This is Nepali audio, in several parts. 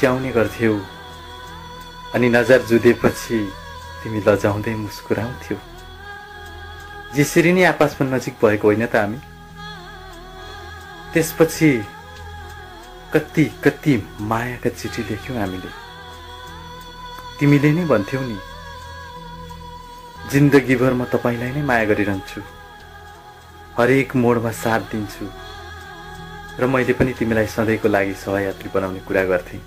मुस्क्याउने गर्थ्यौ अनि नजर जुधेपछि तिमी लजाउँदै मुस्कुराउँथ्यौ। यसरी नै आपसमा नजिक भएको होइन त हामी? त्यसपछि कति कति मायाका चिठी लेख्यौं हामीले। तिमीले नै भन्थ्यौ नि, जिन्दगीभर म तपाईलाई नै माया गरिरहन्छु, हरेक मोडमा साथ दिन्छु र मैले पनि तिमीलाई सधैँको लागि सहयात्री बनाउने कुरा गर्थे।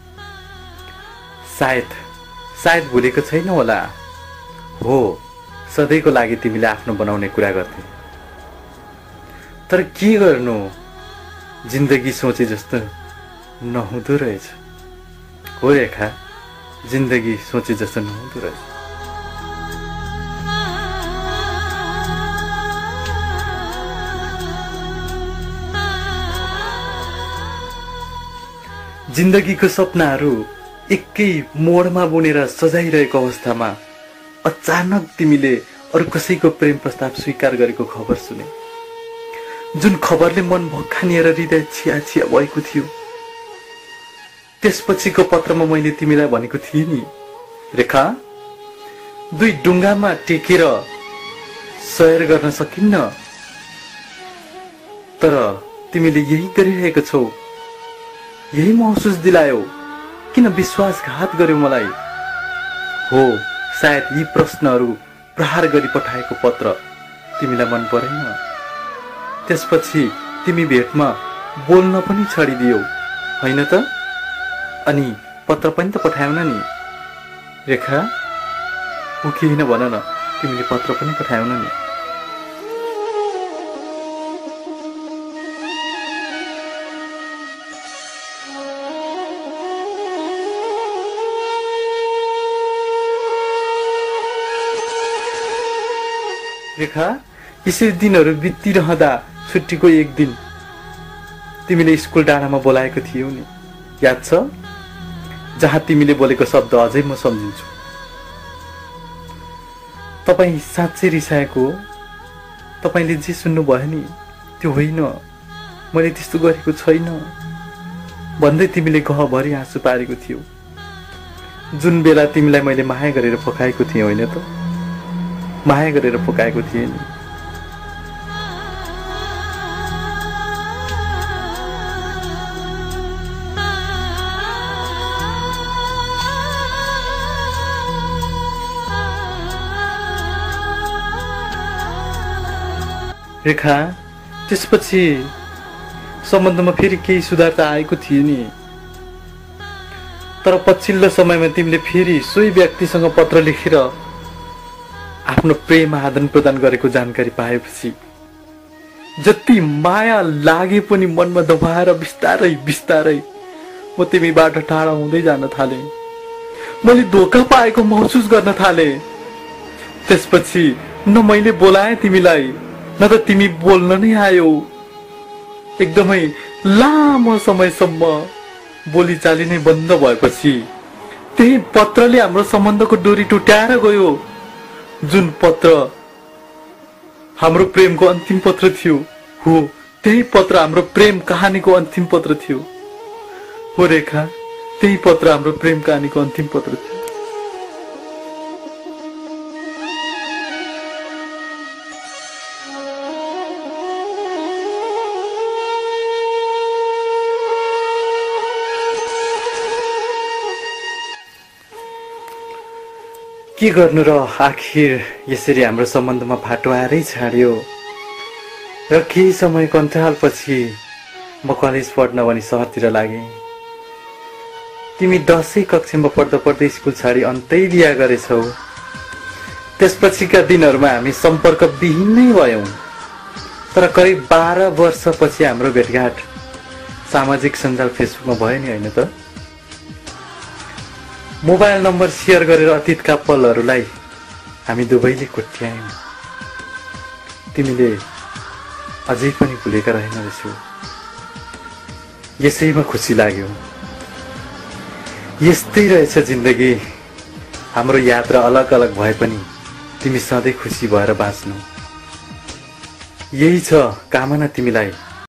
सायद भुलेको छैन होला। हो, सधैँको लागि तिमीले आफ्नो बनाउने कुरा गर्थे। तर के गर्नु, जिन्दगी सोचे जस्तो नहुँदो रहेछ। हो रेखा, जिन्दगी सोचे जस्तो नहुँदो रहेछ। जिन्दगीको सपनाहरू एकै मोडमा बुनेर सजाइरहेको अवस्थामा अचानक तिमीले अरू कसैको प्रेम प्रस्ताव स्वीकार गरेको खबर सुने, जुन खबरले मन भक्खानिएर हृदय छिया छिया भएको थियो। त्यसपछिको पत्रमा मैले तिमीलाई भनेको थिएँ नि, रेखा, दुई डुङ्गामा टेकेर सयर गर्न सकिन्न, तर तिमीले यही गरिरहेको छौ। यही महसुस दिलायो, किन विश्वासघात गर्यौ मलाई? हो, सायद यी प्रश्नहरू प्रहार गरी पठाएको पत्र तिमीलाई मन परेन। त्यसपछि तिमी भेटमा बोल्न पनि छाडिदियौ, होइन त? अनि पत्र पनि त पठाएन नि रेखा? हो कि होइन भन न, तिमीले पत्र पनि पठाएन नि। रेखा, यसरी दिनहरू बितिरहँदा छुट्टीको एक दिन तिमीले स्कुल डाँडामा बोलाएको थियौ नि, याद छ? जहाँ तिमीले बोलेको शब्द अझै म सम्झिन्छु। तपाईँ साँच्चै रिसाएको हो? तपाईँले जे सुन्नुभयो नि त्यो होइन, मैले त्यस्तो गरेको छैन भन्दै तिमीले गहभरि आँसु पारेको थियौ। जुन बेला तिमीलाई मैले माया गरेर पकाएको थिएँ, होइन त? माया गरेर पकाएको थिएँ नि। रेखा, त्यसपछि सम्बन्धमा फेरि केही सुधार त आएको थियो नि, तर पछिल्लो समयमा तिमीले फेरि सोही व्यक्तिसँग पत्र लेखेर आफ्नो प्रेम आदान प्रदान गरेको जानकारी पाएपछि जति माया लागे पनि मनमा दबाएर बिस्तारै बिस्तारै म तिमीबाट टाढा हुँदै जान थालेँ। मैले धोका पाएको महसुस गर्न थालेँ। त्यसपछि न मैले बोलाएँ तिमीलाई, न त तिमी बोल्न नै आयौ। एकदमै लामो समयसम्म बोलीचाली नै बन्द भएपछि त्यही पत्रले हाम्रो सम्बन्धको डोरी टुट्याएर गयो। जुन पत्र हाम्रो प्रेमको अन्तिम पत्र थियो, हो त्यही पत्र हाम्रो प्रेम कहानीको अन्तिम पत्र थियो। हो रेखा, त्यही पत्र हाम्रो प्रेम कहानीको अन्तिम पत्र थियो। के गर्नु र, आखिर यसरी हाम्रो सम्बन्धमा फाटो आएरै छाड्यो। र केही समयको अन्तरालपछि म कलेज पढ्न भनी सहरतिर लागेँ। तिमी 10औं कक्षामा पढ्दा पढ्दै स्कुल छाडी अन्तै बिहा गरेछौ। त्यसपछिका दिनहरूमा हामी सम्पर्क विहीन नै भयौँ। तर करिब 12 वर्षपछि हाम्रो भेटघाट सामाजिक सञ्जाल फेसबुकमा भयो नि, होइन त? मोबाइल नम्बर सेयर गरेर अतीतका पलहरूलाई हामी दुवैले कोट्यायौँ। तिमीले अझै पनि भुलेका रहेन रहेछौ। यसैमा खुसी लाग्यो। यस्तै रहेछ जिन्दगी। हाम्रो यात्रा अलग अलग भए पनि तिमी सधैँ खुसी भएर बाँच्नु, यही छ कामना तिमीलाई।